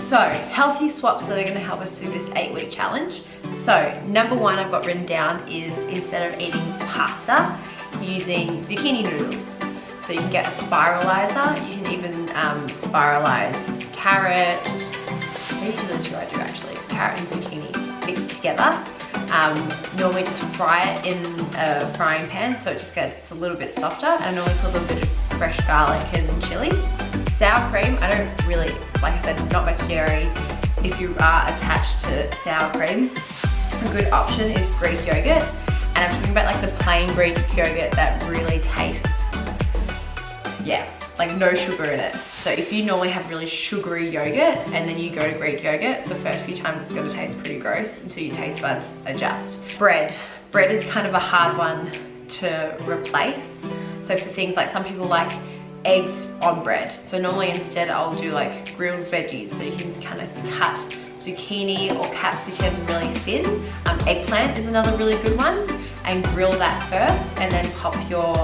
So, healthy swaps that are going to help us through this 8-week challenge. So, number one I've got written down is instead of eating pasta, using zucchini noodles. So you can get a spiralizer, you can even spiralize carrot, maybe the two I do actually, carrot and zucchini mixed together. Normally just fry it in a frying pan so it just gets a little bit softer, and normally put a little bit of fresh garlic and chili. Sour cream, I don't really, like I said, not much dairy. If you are attached to sour cream, a good option is Greek yogurt. And I'm talking about like the plain Greek yogurt that really tastes, yeah, like no sugar in it. So if you normally have really sugary yogurt and then you go to Greek yogurt, the first few times it's gonna taste pretty gross until your taste buds adjust. Bread is kind of a hard one to replace. So for things like, some people like eggs on bread. So normally instead I'll do like grilled veggies. So you can kind of cut zucchini or capsicum really thin. Eggplant is another really good one, and grill that first and then pop your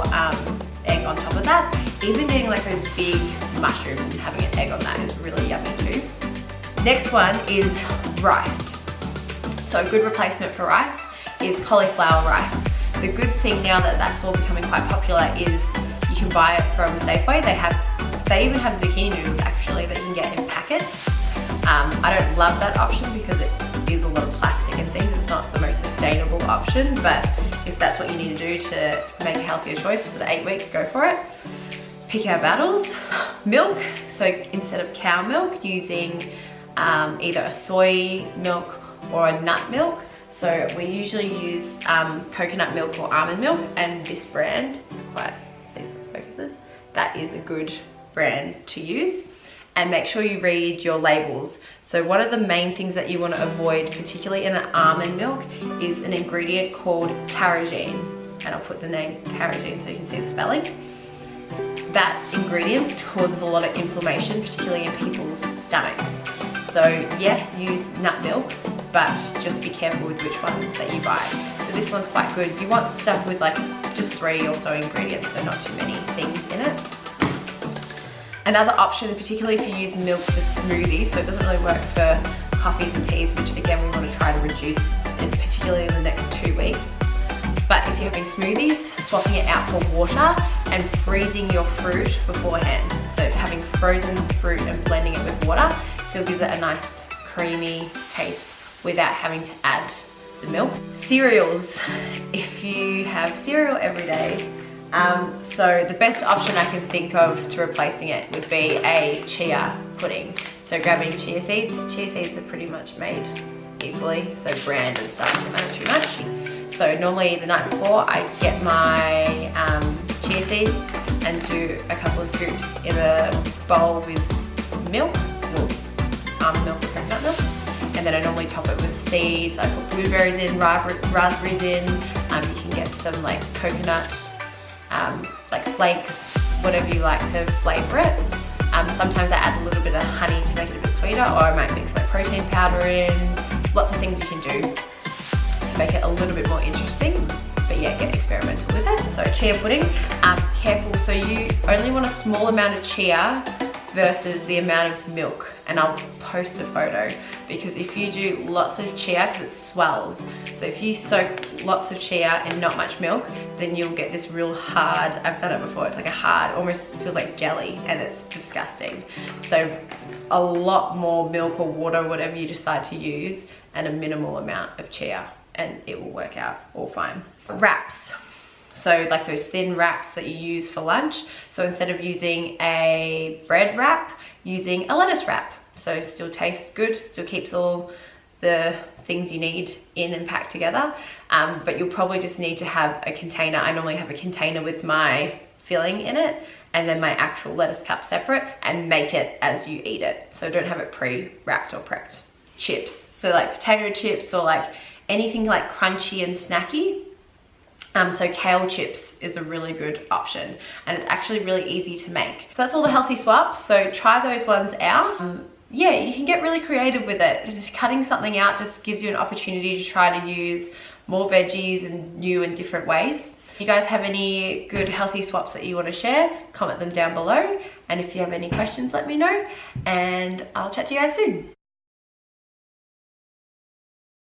egg on top of that. Even getting like those big mushrooms and having an egg on that is really yummy too. Next one is rice. So a good replacement for rice is cauliflower rice. The good thing now that that's all becoming quite popular is you can buy it from Safeway. They even have zucchini noodles actually that you can get in packets. I don't love that option because it is a lot of plastic and things. It's not the most sustainable option, but if that's what you need to do to make a healthier choice for the 8 weeks, go for it. Pick our battles. Milk, so instead of cow milk, using either a soy milk or a nut milk. So we usually use coconut milk or almond milk, and this brand is quite, see if it focuses, that is a good brand to use. And make sure you read your labels. So one of the main things that you want to avoid, particularly in an almond milk, is an ingredient called carrageenan. And I'll put the name carrageenan so you can see the spelling. That ingredient causes a lot of inflammation, particularly in people's stomachs. So yes, use nut milks, but just be careful with which ones that you buy. So this one's quite good. You want stuff with like just 3 or so ingredients, so not too many things in it. Another option, particularly if you use milk for smoothies, so it doesn't really work for coffees and teas, which again we want to try to reduce, particularly in the next 2 weeks. But if you're having smoothies, swapping it out for water and freezing your fruit beforehand. So having frozen fruit and blending it with water still gives it a nice creamy taste without having to add the milk. Cereals, if you have cereal every day, so the best option I can think of to replacing it would be a chia pudding. So grabbing chia seeds are pretty much made equally, so brand and stuff doesn't matter too much. So normally the night before I get my chia seeds and do a couple of scoops in a bowl with milk, or almond milk or coconut milk, and then I normally top it with seeds. I put blueberries in, raspberries in, you can get some like coconut like flakes, whatever you like to flavour it. Sometimes I add a little bit of honey to make it a bit sweeter, or I might mix my protein powder in. Lots of things you can do to make it a little bit more interesting, but yeah, get experimental with it. So chia pudding, careful, so you only want a small amount of chia versus the amount of milk, and I'll post a photo, because if you do lots of chia, because it swells, so if you soak lots of chia and not much milk, then you'll get this real hard, I've done it before, it's like a hard, almost feels like jelly, and it's disgusting. So a lot more milk or water, whatever you decide to use, and a minimal amount of chia, and it will work out all fine. Wraps. So like those thin wraps that you use for lunch. So instead of using a bread wrap, using a lettuce wrap. So still tastes good, still keeps all the things you need in and packed together. But you'll probably just need to have a container. I normally have a container with my filling in it, and then my actual lettuce cup separate, and make it as you eat it. So don't have it pre-wrapped or prepped. Chips. So like potato chips, or like anything like crunchy and snacky. So kale chips is a really good option, and it's actually really easy to make. So that's all the healthy swaps, so try those ones out. Yeah, you can get really creative with it. Cutting something out just gives you an opportunity to try to use more veggies in new and different ways. If you guys have any good healthy swaps that you want to share, comment them down below. And if you have any questions, let me know. And I'll chat to you guys soon.